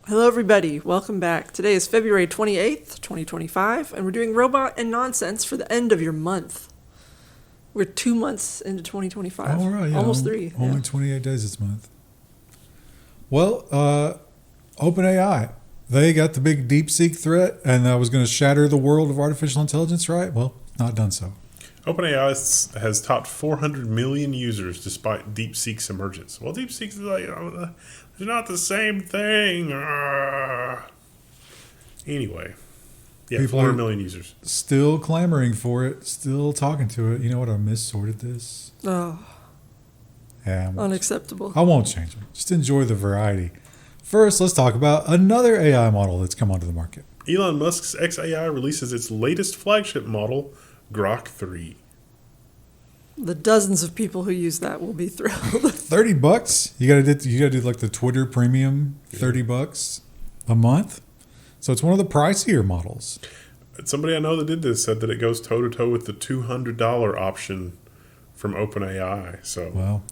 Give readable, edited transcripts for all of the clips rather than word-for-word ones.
Hello, everybody. Welcome back. Today is February 28th, 2025, and we're doing Robot and Nonsense for the end of your month. We're 2 months into 2025. All right, yeah, Almost three. Only 28 days this month. Well, OpenAI, they got the big DeepSeek threat, and that was going to shatter the world of artificial intelligence, right? Well, not done so. OpenAI has topped 400 million users despite DeepSeek's emergence. Well, DeepSeek's like, they're not the same thing. Anyway, yeah, People 400 million users. Still clamoring for it, still talking to it. You know what? I missorted this. Oh, Yeah, unacceptable. I won't change them. Just enjoy the variety. First, let's talk about another AI model that's come onto the market. Elon Musk's XAI releases its latest flagship model, Grok 3. The dozens of people who use that will be thrilled. $30. You gotta do like the Twitter premium, $30 a month. So it's one of the pricier models. Somebody I know that did this said that it goes toe to toe with the $200 option from OpenAI. So Well,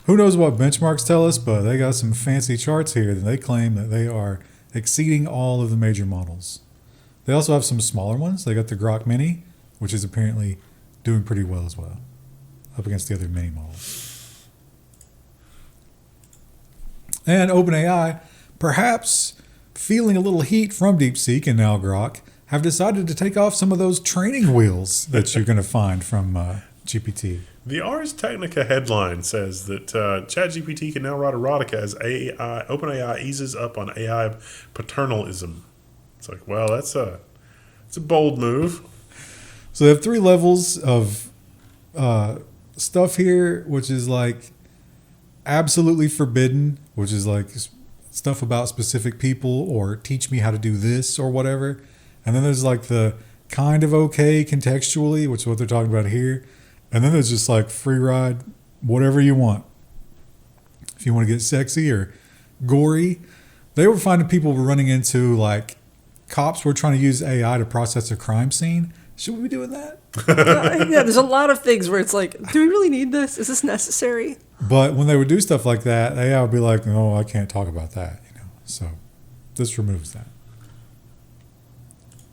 who knows what benchmarks tell us, but they got some fancy charts here that they claim that they are exceeding all of the major models. They also have some smaller ones. They got the Grok Mini, which is apparently doing pretty well as well, up against the other mini models. And OpenAI, perhaps feeling a little heat from DeepSeek and now Grok, have decided to take off some of those training wheels that you're going to find from GPT. the Ars Technica headline says that ChatGPT can now write erotica as OpenAI eases up on AI paternalism. It's like, well, it's a bold move. So they have 3 levels of stuff here, which is like absolutely forbidden, which is like stuff about specific people or teach me how to do this or whatever. And then there's like the kind of okay contextually, which is what they're talking about here. And then there's just like free ride, whatever you want. If you want to get sexy or gory. They were finding people were running into like cops were trying to use AI to process a crime scene. Should we be doing that? Yeah, there's a lot of things where it's like, do we really need this? Is this necessary? But when they would do stuff like that, AI would be like, "No, I can't talk about that." So this removes that.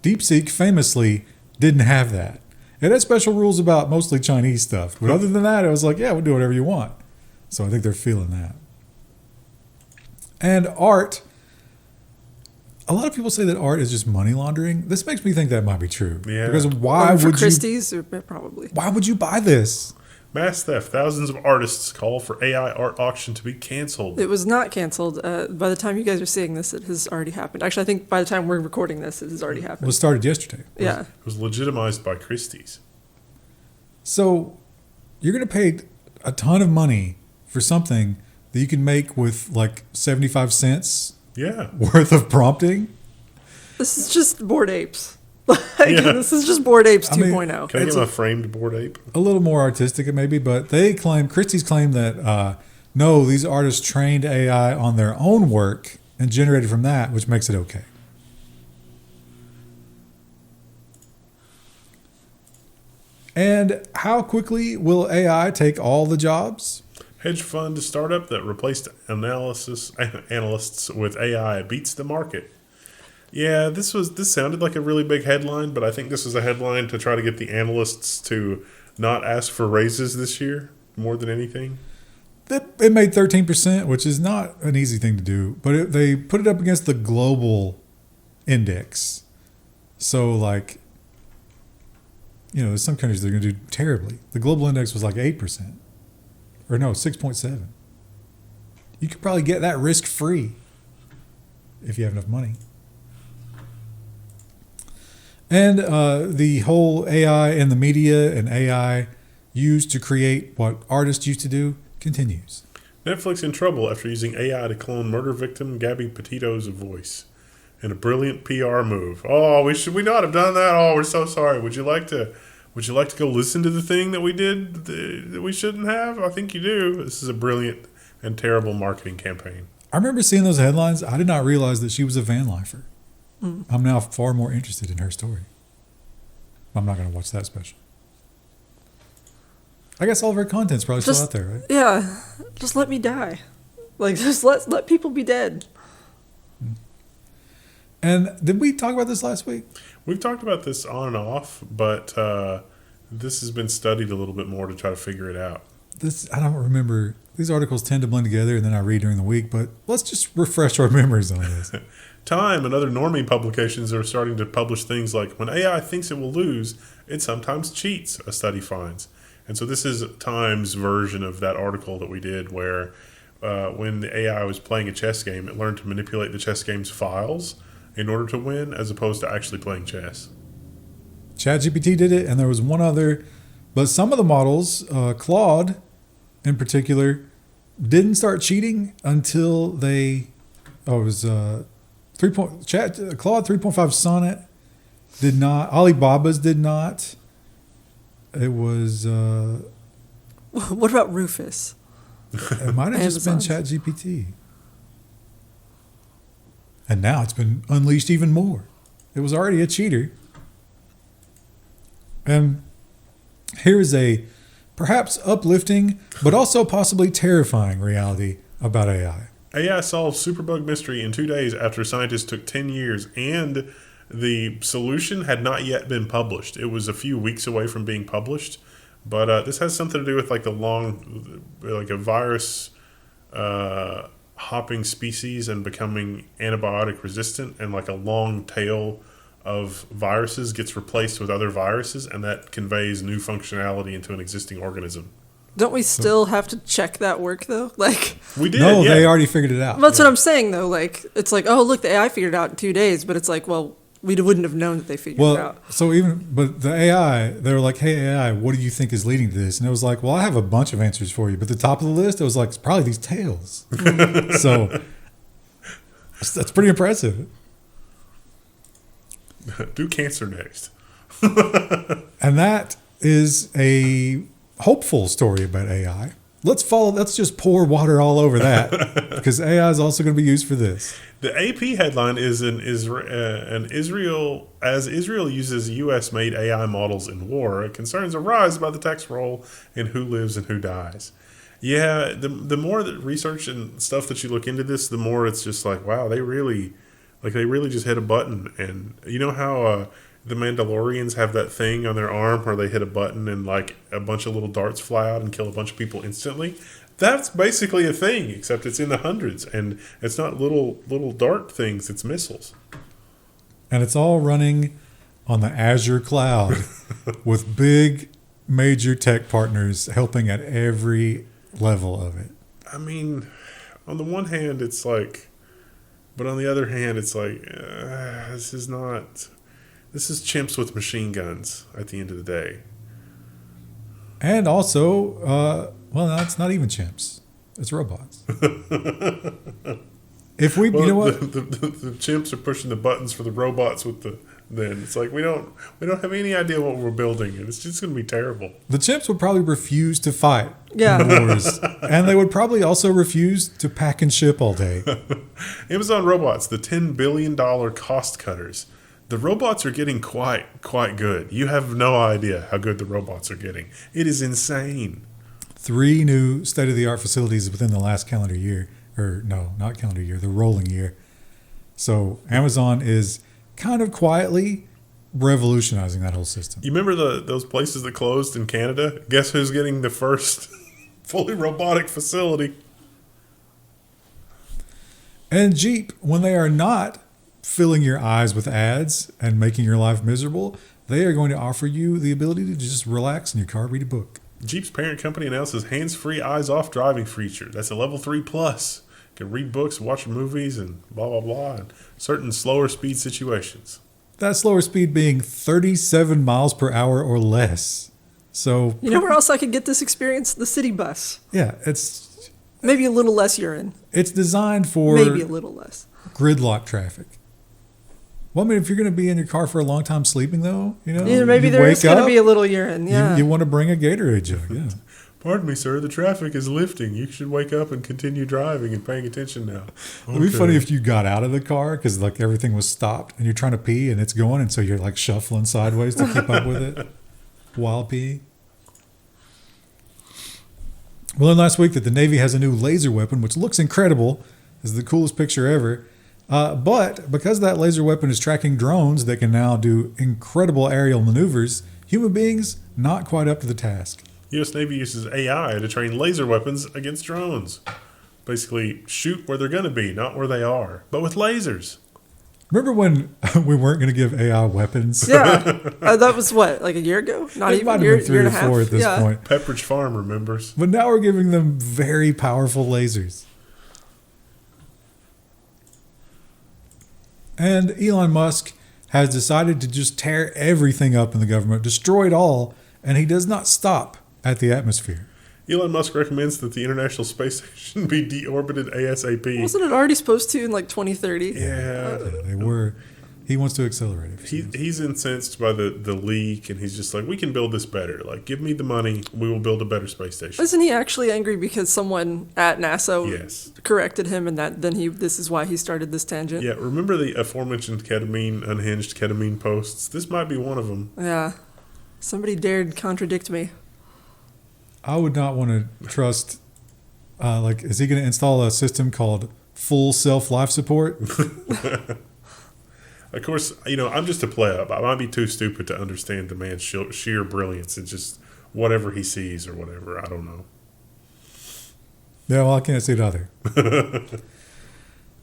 DeepSeek famously didn't have that. It had special rules about mostly Chinese stuff, but other than that, it was like, "Yeah, we'll do whatever you want." So I think they're feeling that. And art. A lot of people say that art is just money laundering. This makes me think that might be true. Yeah. Because why For would Christie's, probably. Why would you buy this? Mass theft. Thousands of artists call for AI art auction to be canceled. It was not canceled. By the time you guys are seeing this, it has already happened. Actually, I think by the time we're recording this, it has already happened. Well, it started yesterday. Yeah. It was legitimized by Christie's. So you're going to pay a ton of money for something that you can make with like 75 cents Yeah. worth of prompting. This is just Bored Apes. This is just Bored Apes 2.0. Can I get my framed board ape? A little more artistic maybe, but Christie's claim that no, these artists trained AI on their own work and generated from that, which makes it okay. And how quickly will AI take all the jobs? Hedge fund startup that replaced analysts with AI beats the market. Yeah, this sounded like a really big headline, but I think this was a headline to try to get the analysts to not ask for raises this year more than anything. It made 13%, which is not an easy thing to do, but they put it up against the global index. So like, there's some countries that are going to do terribly. The global index was like 8%. Or no, 6.7. You could probably get that risk-free if you have enough money. And the whole AI and the media and AI used to create what artists used to do continues. Netflix in trouble after using AI to clone murder victim Gabby Petito's voice. In a brilliant PR move. Oh, should we not have done that? Oh, we're so sorry. Would you like to go listen to the thing that we did that we shouldn't have? I think you do. This is a brilliant and terrible marketing campaign. I remember seeing those headlines. I did not realize that she was a van lifer. I'm now far more interested in her story. I'm not going to watch that special. I guess all of her content's probably still out there, right? Yeah. Just let me die. Like, just let people be dead. And did we talk about this last week? We've talked about this on and off, but this has been studied a little bit more to try to figure it out. I don't remember. These articles tend to blend together, and then I read during the week. But let's just refresh our memories on this. Time and other normie publications are starting to publish things like, when AI thinks it will lose, it sometimes cheats, a study finds. And so this is Time's version of that article that we did where when the AI was playing a chess game, it learned to manipulate the chess game's files in order to win, as opposed to actually playing chess. ChatGPT did it, and there was one other. But some of the models, Claude in particular, didn't start cheating until they... Oh, it was... Claude 3.5 Sonnet did not. Alibaba's did not. It was... What about Rufus? It might have just been ChatGPT. And now it's been unleashed even more. It was already a cheater. And here's a perhaps uplifting, but also possibly terrifying reality about AI. AI solved superbug mystery in 2 days after scientists took 10 years, and the solution had not yet been published. It was a few weeks away from being published, but this has something to do with like a virus hopping species and becoming antibiotic resistant, and like a long tail of viruses gets replaced with other viruses, and that conveys new functionality into an existing organism. Don't we still have to check that work though? Like we did. No, yeah. they already figured it out. That's what I'm saying though. Like it's like, oh look, the AI figured it out in 2 days, but it's like, well, we wouldn't have known that they figured it out. So but the AI, they were like, hey AI, what do you think is leading to this? And it was like, well, I have a bunch of answers for you, but the top of the list, it was like, it's probably these tails. So that's pretty impressive. Do cancer next. And that is a hopeful story about AI. Let's just pour water all over that, because AI is also going to be used for this. The AP headline is Israel uses U.S.-made AI models in war, concerns arise about the tax roll and who lives and who dies. Yeah, the more that research and stuff that you look into this, the more it's just like, wow, they really just hit a button. And you know how the Mandalorians have that thing on their arm where they hit a button and like a bunch of little darts fly out and kill a bunch of people instantly? That's basically a thing, except it's in the hundreds, and it's not little dart things, it's missiles. And it's all running on the Azure cloud with big major tech partners helping at every level of it. I mean, on the one hand, it's like, but on the other hand, it's like, this is chimps with machine guns at the end of the day. And also, well, no, it's not even chimps. It's robots. If we, you know what? The chimps are pushing the buttons for the robots then it's like we don't have any idea what we're building, and it's just going to be terrible. The chimps would probably refuse to fight Yeah. wars, and they would probably also refuse to pack and ship all day. Amazon robots, the $10 billion cost cutters. The robots are getting quite good. You have no idea how good the robots are getting. It is insane. 3 new state-of-the-art facilities within the last calendar year. Or no, not calendar year, the rolling year. So Amazon is kind of quietly revolutionizing that whole system. You remember those places that closed in Canada? Guess who's getting the first fully robotic facility? And Jeep, when they are not filling your eyes with ads and making your life miserable, they are going to offer you the ability to just relax in your car, read a book. Jeep's parent company announces hands-free, eyes-off driving feature. That's a level 3 plus. You can read books, watch movies, and blah, blah, blah, in certain slower speed situations. That slower speed being 37 miles per hour or less. So, You know where else I could get this experience? The city bus. yeah, it's Maybe a little less urine. designed for Maybe a little less. gridlock traffic. Well, I mean, if you're going to be in your car for a long time sleeping, though, Yeah, maybe you there is wake going to up, be a little urine. Yeah. you want to bring a Gatorade jug, yeah. Pardon me, sir. The traffic is lifting. You should wake up and continue driving and paying attention now. It'd be funny if you got out of the car because like everything was stopped and you're trying to pee and it's going, and so you're like shuffling sideways to keep up with it while peeing. We learned last week that the Navy has a new laser weapon, which looks incredible. It's the coolest picture ever. But because that laser weapon is tracking drones that can now do incredible aerial maneuvers, human beings not quite up to the task. U.S. Navy uses AI to train laser weapons against drones. Basically, shoot where they're going to be, not where they are, but with lasers. Remember when we weren't going to give AI weapons? Yeah. That was what, like a year ago? Not It even might a have year, been 3 year or and a half. 4 at this Yeah. point. Pepperidge Farm remembers. But now we're giving them very powerful lasers. And Elon Musk has decided to just tear everything up in the government, destroy it all, and he does not stop at the atmosphere. Elon Musk recommends that the International Space Station be deorbited ASAP. Wasn't it already supposed to in like 2030? Yeah. They were. He wants to accelerate it. He's incensed by the leak, and he's just like, we can build this better. Like, give me the money. We will build a better space station. Isn't he actually angry because someone at NASA Yes. corrected him, and this is why he started this tangent? Yeah, remember the aforementioned unhinged ketamine posts? This might be one of them. Yeah. Somebody dared contradict me. I would not want to trust. Is he going to install a system called full self life support? Of course, I'm just a play up. I might be too stupid to understand the man's sheer brilliance. It's just whatever he sees or whatever. I don't know. Yeah, well, I can't see it either.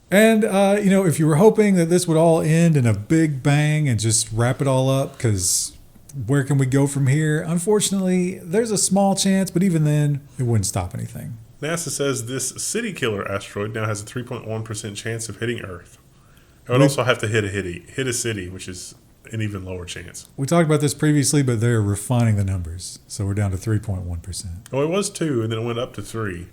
And, if you were hoping that this would all end in a big bang and just wrap it all up, because where can we go from here? Unfortunately, there's a small chance, but even then, it wouldn't stop anything. NASA says this city killer asteroid now has a 3.1% chance of hitting Earth. It would also have to hit a city, which is an even lower chance. We talked about this previously, but they're refining the numbers. So we're down to 3.1%. Oh, it was 2, and then it went up to 3.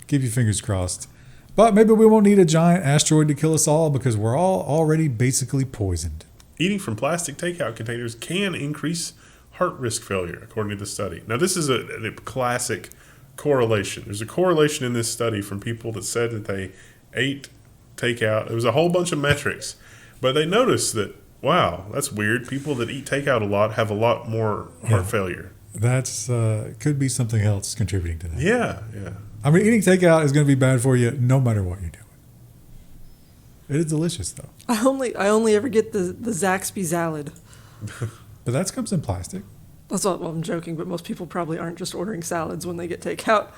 Keep your fingers crossed. But maybe we won't need a giant asteroid to kill us all because we're all already basically poisoned. Eating from plastic takeout containers can increase heart risk failure, according to the study. Now, this is a classic correlation. There's a correlation in this study from people that said that they ate takeout. It was a whole bunch of metrics, but they noticed that, wow, that's weird. People that eat takeout a lot have a lot more heart failure. That's could be something else contributing to that. Yeah. I mean, eating takeout is going to be bad for you no matter what you're doing. It is delicious, though. I only ever get the Zaxby salad. But that comes in plastic. That's all. Well, I'm joking, but most people probably aren't just ordering salads when they get takeout.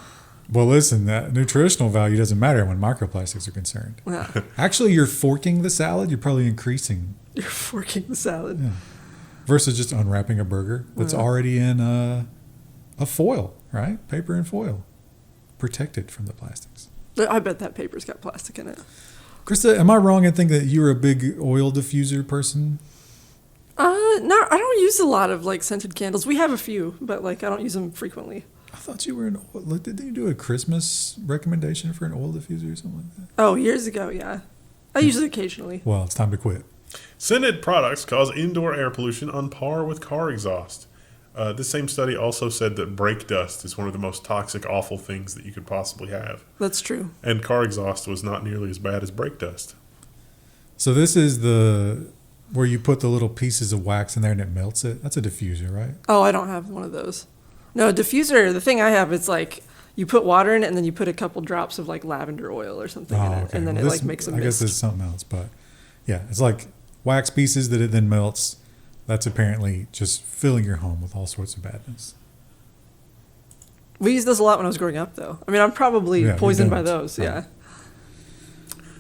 Well, listen, that nutritional value doesn't matter when microplastics are concerned. Yeah. Actually, you're forking the salad. You're probably increasing. You're forking the salad. Yeah. Versus just unwrapping a burger that's already in a foil, right? Paper and foil. Protected from the plastics. I bet that paper's got plastic in it. Krista, am I wrong in thinking that you're a big oil diffuser person? No, I don't use a lot of scented candles. We have a few, but I don't use them frequently. I thought you were an oil. Didn't you do a Christmas recommendation for an oil diffuser or something like that? Oh, years ago, yeah. I use it occasionally. Well, it's time to quit. Scented products cause indoor air pollution on par with car exhaust. This same study also said that brake dust is one of the most toxic, awful things that you could possibly have. That's true. And car exhaust was not nearly as bad as brake dust. So this is where you put the little pieces of wax in there and it melts it. That's a diffuser, right? Oh, I don't have one of those. No, diffuser, the thing I have, it's you put water in it and then you put a couple drops of lavender oil or something in it. And then Well, it makes a I guess mist. it's something else, but yeah, it's like wax pieces that it then melts. That's apparently just filling your home with all sorts of badness. We used those a lot when I was growing up, though. I mean, I'm probably poisoned by those, Right. yeah.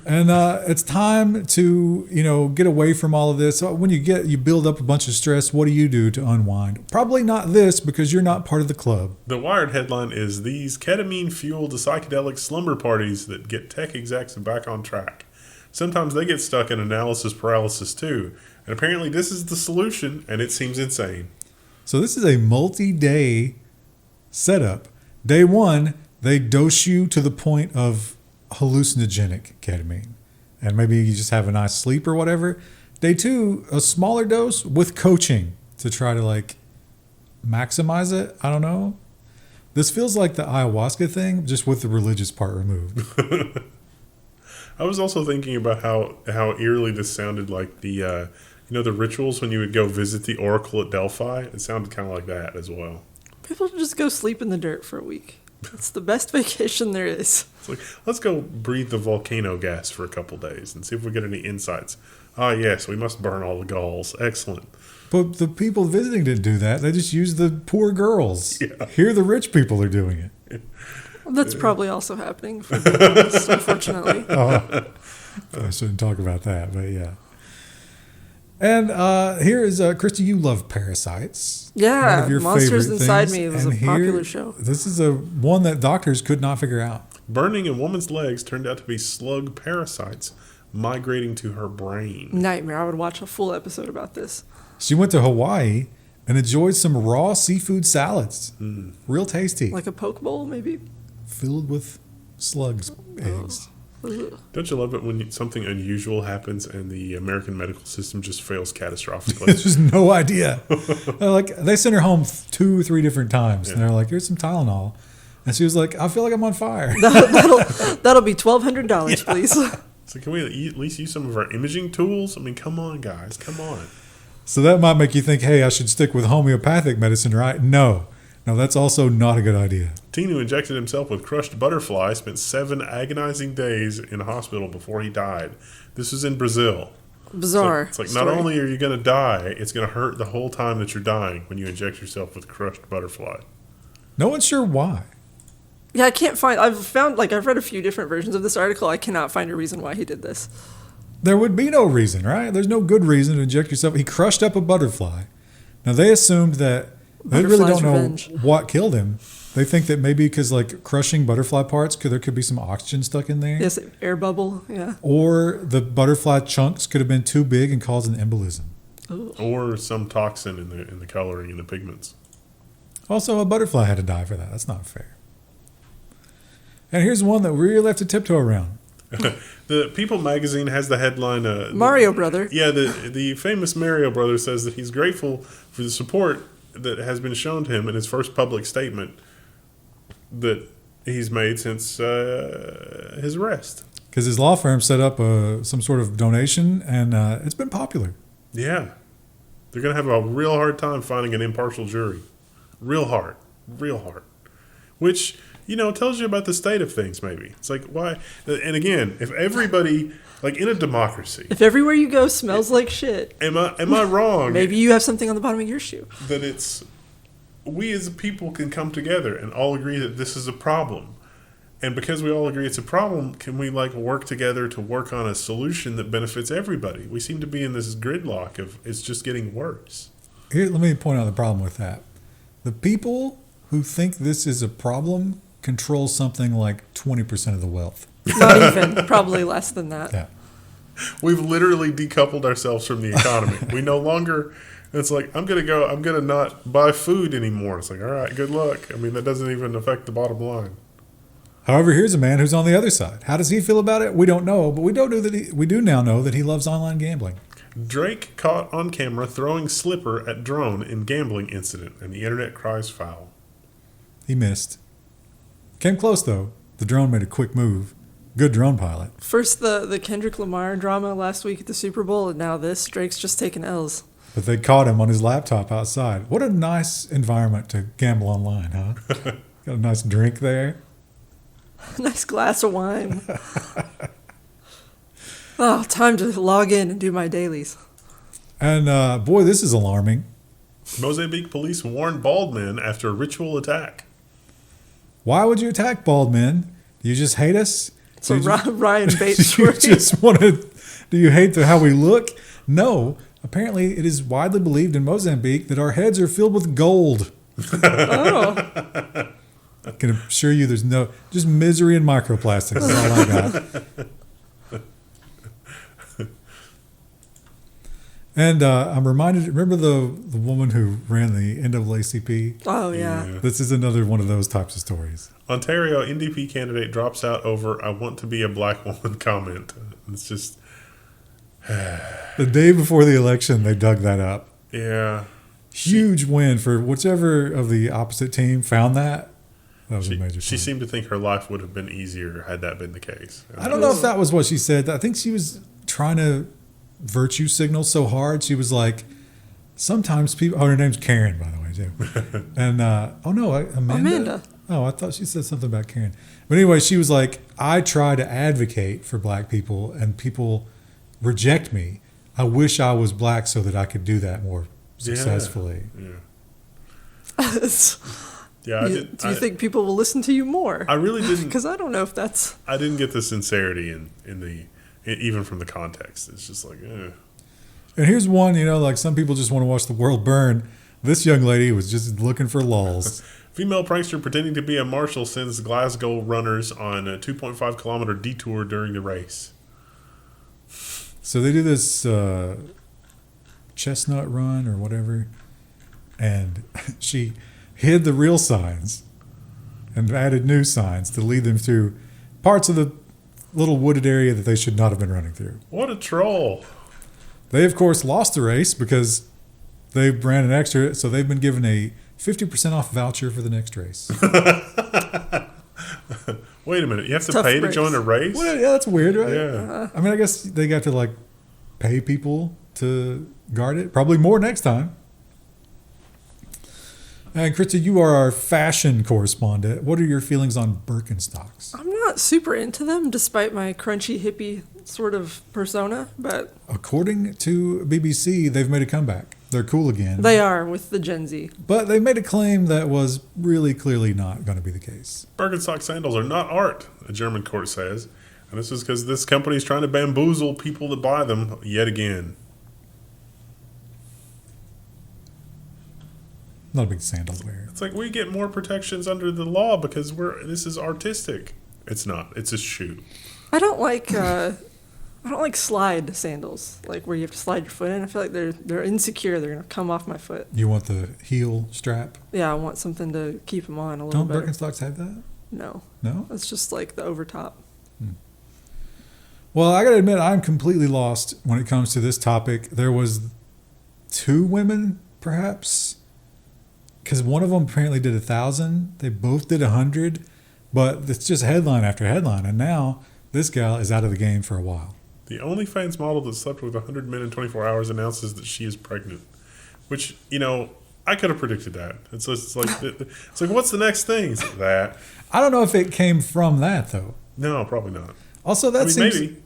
And it's time to, get away from all of this. So when you build up a bunch of stress, what do you do to unwind? Probably not this because you're not part of the club. The Wired headline is these ketamine-fueled psychedelic slumber parties that get tech execs back on track. Sometimes they get stuck in analysis paralysis too. And apparently this is the solution, and it seems insane. So this is a multi-day setup. Day 1, they dose you to the point of hallucinogenic ketamine. And maybe you just have a nice sleep or whatever. Day 2, a smaller dose with coaching to try to maximize it. I don't know. This feels like the ayahuasca thing, just with the religious part removed. I was also thinking about how eerily this sounded like the the rituals when you would go visit the Oracle at Delphi. It sounded kind of like that as well. People just go sleep in the dirt for a week. It's the best vacation there is. It's like, let's go breathe the volcano gas for a couple days and see if we get any insights. Ah, yes, we must burn all the galls. Excellent. But the people visiting didn't do that. They just used the poor girls. Yeah. Here the rich people are doing it. That's probably also happening for us, unfortunately. I shouldn't talk about that, but yeah. And here is, Christy, you love Parasites. Yeah, One of your Monsters favorite Inside things. Me was And a popular show. This is one that doctors could not figure out. Burning a woman's legs turned out to be slug parasites migrating to her brain. Nightmare. I would watch a full episode about this. She went to Hawaii and enjoyed some raw seafood salads. Real tasty. Like a poke bowl, maybe? Filled with slugs' eggs. Ugh. Don't you love it when something unusual happens and the American medical system just fails catastrophically? There's just no idea. They sent her home 2 or 3 different times. And they're like, here's some Tylenol. And she was like, I feel like I'm on fire. That'll be $1,200, please. So can we at least use some of our imaging tools? I mean, come on, guys. Come on. So that might make you think, hey, I should stick with homeopathic medicine, right? No, that's also not a good idea. Teen who injected himself with crushed butterfly spent 7 agonizing days in hospital before he died. This was in Brazil. Bizarre. It's like not only are you going to die, it's going to hurt the whole time that you're dying when you inject yourself with crushed butterfly. No one's sure why. Yeah, I can't find... I've read a few different versions of this article. I cannot find a reason why he did this. There would be no reason, right? There's no good reason to inject yourself. He crushed up a butterfly. Now, they assumed that they really don't Butterfly's know what killed him. They think that maybe because, crushing butterfly parts, there could be some oxygen stuck in there. Yes, air bubble, yeah. Or the butterfly chunks could have been too big and caused an embolism. Ooh. Or some toxin in the coloring and the pigments. Also, a butterfly had to die for that. That's not fair. And here's one that we really have to tiptoe around. The People magazine has the headline... Mario Brother. Yeah, the famous Mario Brother says that he's grateful for the support that has been shown to him in his first public statement that he's made since his arrest. Because his law firm set up some sort of donation, and it's been popular. Yeah. They're going to have a real hard time finding an impartial jury. Real hard. Real hard. Which... tells you about the state of things, maybe. It's like, why? And again, if everybody, in a democracy. If everywhere you go smells like shit. Am I wrong? Maybe you have something on the bottom of your shoe. That it's, we as a people can come together and all agree that this is a problem. And because we all agree it's a problem, can we, work together to work on a solution that benefits everybody? We seem to be in this gridlock of it's just getting worse. Here, let me point out the problem with that. The people who think this is a problem control something like 20% of the wealth. Not even. Probably less than that. Yeah. We've literally decoupled ourselves from the economy. We no longer, it's like, I'm going to not buy food anymore. It's like, all right, good luck. I mean, that doesn't even affect the bottom line. However, here's a man who's on the other side. How does he feel about it? We don't know, but we do now know that he loves online gambling. Drake caught on camera throwing slipper at drone in gambling incident, and the internet cries foul. He missed. Came close, though. The drone made a quick move. Good drone pilot. First the Kendrick Lamar drama last week at the Super Bowl, and now this. Drake's just taking L's. But they caught him on his laptop outside. What a nice environment to gamble online, huh? Got a nice drink there. Nice glass of wine. Oh, time to log in and do my dailies. And boy, this is alarming. Mozambique police warn bald men after ritual attack. Why would you attack bald men? Do you just hate us? It's a Ryan Bates Do you story. just want to? Do you hate how we look? No. Apparently, it is widely believed in Mozambique that our heads are filled with gold. Oh. I can assure you, there's just misery and microplastics. Is all I got. And I'm reminded. Remember the woman who ran the NAACP? Oh, yeah. This is another one of those types of stories. Ontario NDP candidate drops out over "I want to be a black woman" comment. It's just The day before the election, they dug that up. yeah. Huge win for whichever of the opposite team found that. That was a major. She win. seemed to think her life would have been easier had that been the case. I don't know if that was what she said. I think she was trying to virtue signal so hard. She was like, sometimes people. Oh, her name's Karen, by the way, too. And Amanda. Oh, I thought she said something about Karen. But anyway, she was like, I try to advocate for black people and people reject me. I wish I was black so that I could do that more successfully. Yeah. Do you think people will listen to you more? I really didn't. Because I don't know if that's... I didn't get the sincerity even from the context. It's just like, And here's one, like some people just want to watch the world burn. This young lady was just looking for lulls. Female prankster pretending to be a marshal sends Glasgow runners on a 2.5 kilometer detour during the race. So they do this chestnut run or whatever, and she hid the real signs and added new signs to lead them through parts of the little wooded area that they should not have been running through. What a troll. They, of course, lost the race because they ran an extra, so they've been given a 50% off voucher for the next race. Wait a minute. You have to Tough pay race. to join a race? Well, yeah, that's weird, right? Yeah. I mean, I guess they got to pay people to guard it. Probably more next time. And Krista, you are our fashion correspondent. What are your feelings on Birkenstocks? I'm not super into them, despite my crunchy hippie sort of persona, but... According to BBC, they've made a comeback. They're cool again. They are with the Gen Z. But they made a claim that was really clearly not going to be the case. Birkenstock sandals are not art, a German court says. And this is because this company is trying to bamboozle people to buy them yet again. Not a big sandal wearer. It's like we get more protections under the law because this is artistic. It's not. It's a shoe. I don't like slide sandals, like where you have to slide your foot in. I feel like they're insecure. They're gonna come off my foot. You want the heel strap? Yeah, I want something to keep them on a little Don't better. Birkenstocks have that? No, No? it's just like the over top. Well, I got to admit, I'm completely lost when it comes to this topic. There was 2 women, perhaps, because one of them apparently did 1,000. They both did 100, but it's just headline after headline. And now this gal is out of the game for a while. The OnlyFans model that slept with 100 men in 24 hours announces that she is pregnant. Which, I could have predicted that. It's like, what's the next thing? It's like that. I don't know if it came from that, though. No, probably not. Also, that seems... maybe.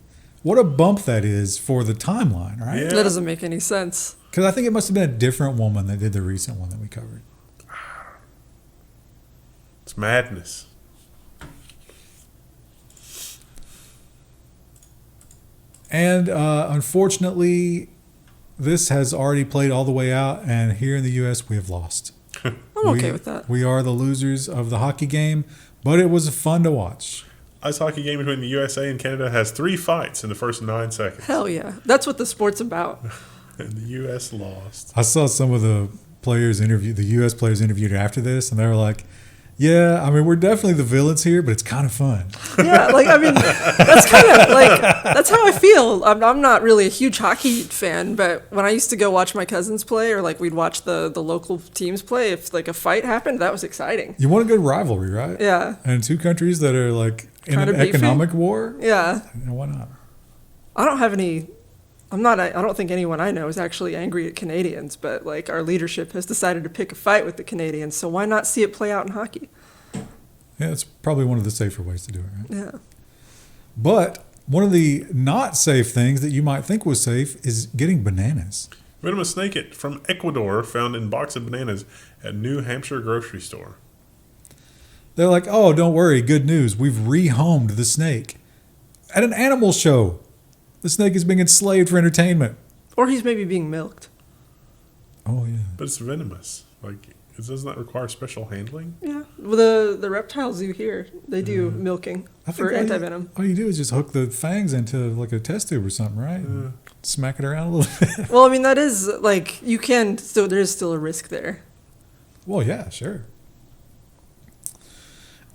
What a bump that is for the timeline, right? Yeah. That doesn't make any sense. Because I think it must have been a different woman that did the recent one that we covered. It's madness. And unfortunately, this has already played all the way out, and here in the U.S., we have lost. I'm okay with that. We are the losers of the hockey game, but it was fun to watch. Ice hockey game between the USA and Canada has 3 fights in the first 9 seconds. Hell yeah, that's what the sport's about. And the U.S. lost. I saw some of the U.S. players interviewed after this, and they were like, yeah, I mean, we're definitely the villains here, but it's kind of fun. Yeah, that's kind of that's how I feel. I'm not really a huge hockey fan, but when I used to go watch my cousins play, or we'd watch the local teams play, if a fight happened, that was exciting. You want a good rivalry, right? Yeah. And 2 countries that are in Kind an of beefy. economic war? Yeah. Why not? I don't think anyone I know is actually angry at Canadians, but our leadership has decided to pick a fight with the Canadians, so why not see it play out in hockey? Yeah, it's probably one of the safer ways to do it, right? Yeah. But one of the not safe things that you might think was safe is getting bananas. Venomous snake from Ecuador found in box of bananas at New Hampshire grocery store. They're like, oh, don't worry, good news. We've rehomed the snake. At an animal show, the snake is being enslaved for entertainment. Or he's maybe being milked. Oh, yeah. But it's venomous. Doesn't that require special handling? Yeah. Well, the reptile zoo here, they do milking for anti-venom. All you do is just hook the fangs into a test tube or something, right? And smack it around a little bit. Well, I mean, that is you can still, there is still a risk there. Well, yeah, sure.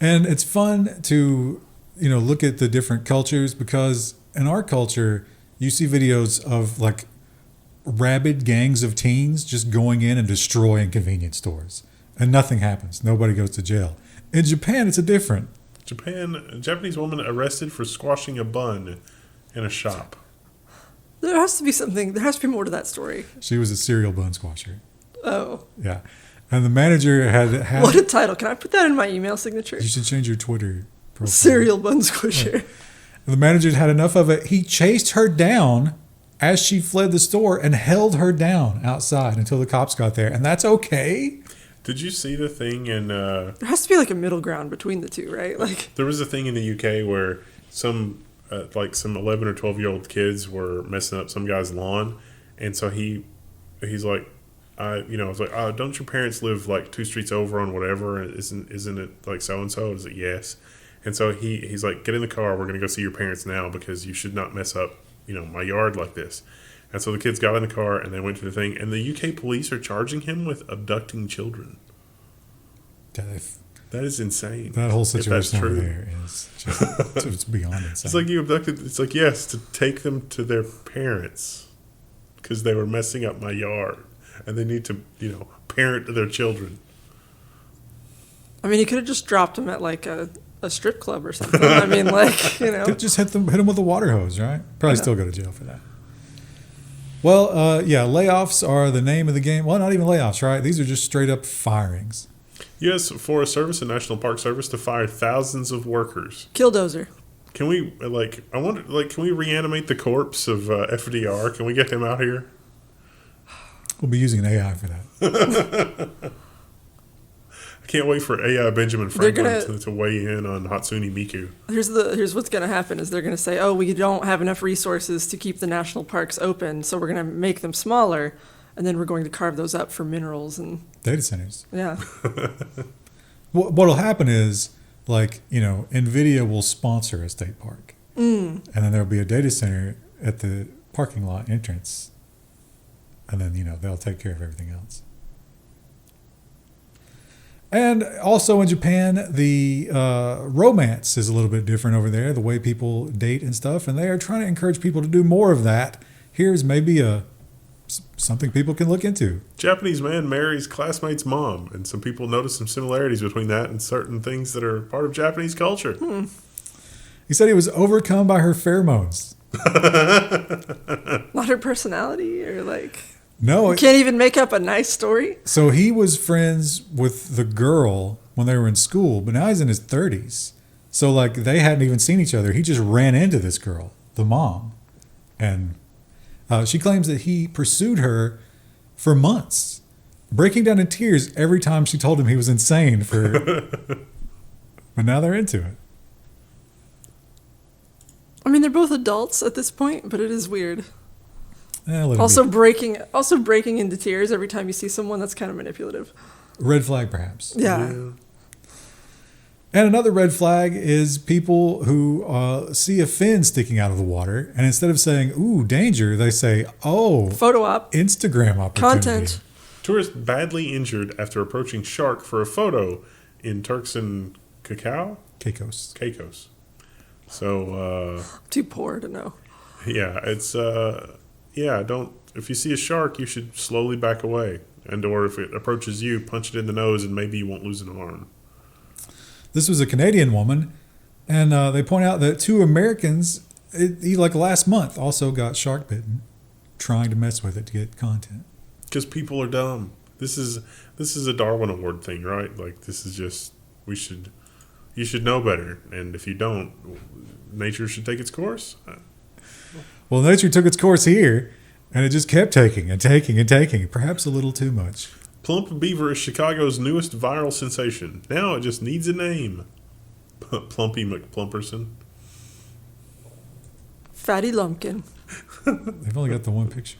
And it's fun to, look at the different cultures, because in our culture, you see videos of rabid gangs of teens just going in and destroying convenience stores, and nothing happens. Nobody goes to jail. In Japan, it's different. A Japanese woman arrested for squashing a bun in a shop. There has to be more to that story. She was a serial bun squasher. Oh. Yeah. And the manager had What a title. Can I put that in my email signature? you should change your Twitter profile. Cereal bun squisher. And the manager had enough of it. He chased her down as she fled the store and held her down outside until the cops got there. And that's okay. Did you see the thing in... There has to be like a middle ground between the two, right? Like, there was a thing in the UK where some 11 or 12-year-old kids were messing up some guy's lawn. And so he's like, I was like, oh, don't your parents live like 2 streets over on whatever? Isn't it like so-and-so? I was like, yes. And so he's like, get in the car. We're going to go see your parents now because you should not mess up, my yard like this. And so the kids got in the car and they went to the thing. And the UK police are charging him with abducting children. That is insane. That whole situation over true. there is just it's beyond insane. It's like you abducted. It's like, yes, to take them to their parents because they were messing up my yard. And they need to, parent their children. I mean, he could have just dropped him at like a strip club or something. I mean, like, Just hit them with a water hose, right? Probably still go to jail for that. Well, layoffs are the name of the game. Well, not even layoffs, right? These are just straight up firings. Yes, Forest Service and National Park Service to fire thousands of workers. Killdozer. Can we, can we reanimate the corpse of FDR? Can we get him out here? We'll be using an AI for that. I can't wait for AI Benjamin Franklin to weigh in on Hatsune Miku. Here's what's going to happen is they're going to say, oh, we don't have enough resources to keep the national parks open, so we're going to make them smaller, and then we're going to carve those up for minerals and Data centers. Yeah. What'll happen is, NVIDIA will sponsor a state park. And then there'll be a data center at the parking lot entrance. And then, they'll take care of everything else. And also in Japan, the romance is a little bit different over there, the way people date and stuff. And they are trying to encourage people to do more of that. Here's maybe something people can look into. Japanese man marries classmate's mom. And some people notice some similarities between that and certain things that are part of Japanese culture. He said he was overcome by her pheromones. Not her personality or No. You can't even make up a nice story? So he was friends with the girl when they were in school, but now he's in his 30s. So they hadn't even seen each other. He just ran into this girl, the mom. And she claims that he pursued her for months, breaking down in tears every time she told him he was insane but now they're into it. I mean, they're both adults at this point, but it is weird. Also breaking into tears every time you see someone, that's kind of manipulative. Red flag, perhaps. Yeah. And another red flag is people who see a fin sticking out of the water, and instead of saying, ooh, danger, they say, oh, photo op. Instagram opportunity. Content. Tourist badly injured after approaching shark for a photo in Turks and Caicos. So, too poor to know. Yeah, it's, if you see a shark, you should slowly back away. Or if it approaches you, punch it in the nose and maybe you won't lose an arm. This was a Canadian woman, and they point out that 2 Americans, last month, also got shark bitten, trying to mess with it to get content. Because people are dumb. This is a Darwin Award thing, right? This is just you should know better, and if you don't, nature should take its course. Well, nature took its course here, and it just kept taking and taking and taking, perhaps a little too much. Plump beaver is Chicago's newest viral sensation. Now it just needs a name. Plumpy McPlumperson. Fatty Lumpkin. They've only got the one picture.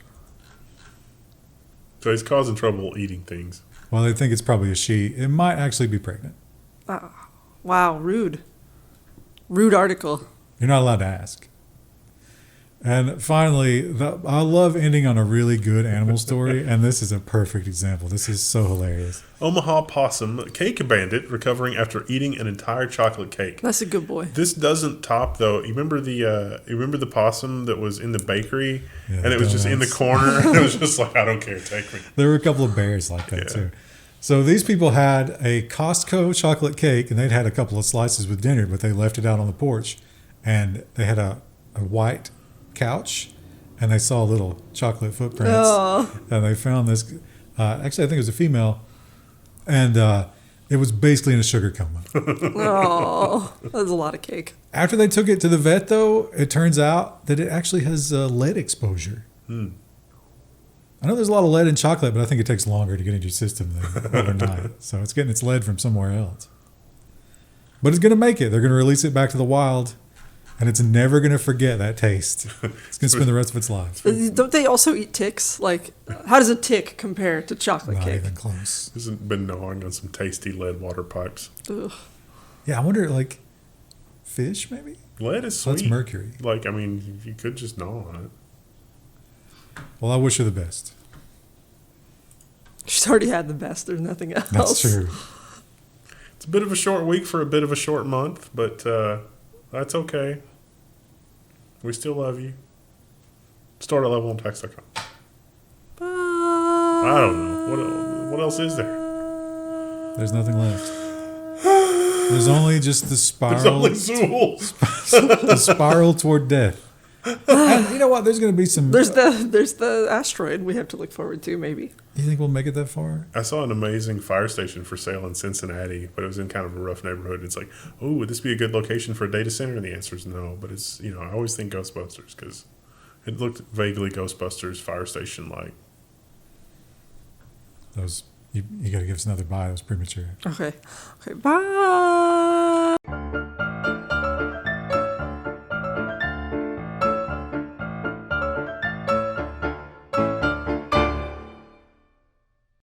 So he's causing trouble eating things. Well, they think it's probably a she. It might actually be pregnant. Wow, rude. Rude article. You're not allowed to ask. And finally, I love ending on a really good animal story, and this is a perfect example. This is so hilarious. Omaha possum, cake bandit, recovering after eating an entire chocolate cake. That's a good boy. This doesn't top, though. You remember the possum that was in the bakery, and it was just in the corner? It was just like, I don't care, take me. There were a couple of bears like that, too. So these people had a Costco chocolate cake, and they'd had a couple of slices with dinner, but they left it out on the porch, and they had a white couch, and they saw little chocolate footprints, and they found this. Actually, I think it was a female And it was basically in a sugar coma. Oh, that's a lot of cake. After they took it to the vet, though, it turns out that it actually has lead exposure. I know there's a lot of lead in chocolate, but I think it takes longer to get into your system than overnight. So it's getting its lead from somewhere else. But it's going to make it. They're going to release it back to the wild, and it's never going to forget that taste. It's going to spend the rest of its life. Don't they also eat ticks? Like, how does a tick compare to chocolate Not cake? even close. Hasn't been gnawing on some tasty lead water pipes. Ugh. Yeah, I wonder, like, fish maybe? Lead is sweet. That's mercury. Like, I mean, you could just gnaw on it. Well, I wish her the best. She's already had the best. There's nothing else. That's true. It's a bit of a short week for a bit of a short month, but that's okay. We still love you. Start at level1tax.com. Bye. I don't know. What else is there? There's nothing left. There's only just the spiral. There's only Zool. The spiral toward death. And you know what? There's going to be some. There's the asteroid we have to look forward to, maybe. You think we'll make it that far? I saw an amazing fire station for sale in Cincinnati, but it was in kind of a rough neighborhood. It's like, oh, would this be a good location for a data center? And the answer is no. But it's, I always think Ghostbusters because it looked vaguely Ghostbusters fire station like. Those you got to give us another bye. That was premature. Okay. Bye.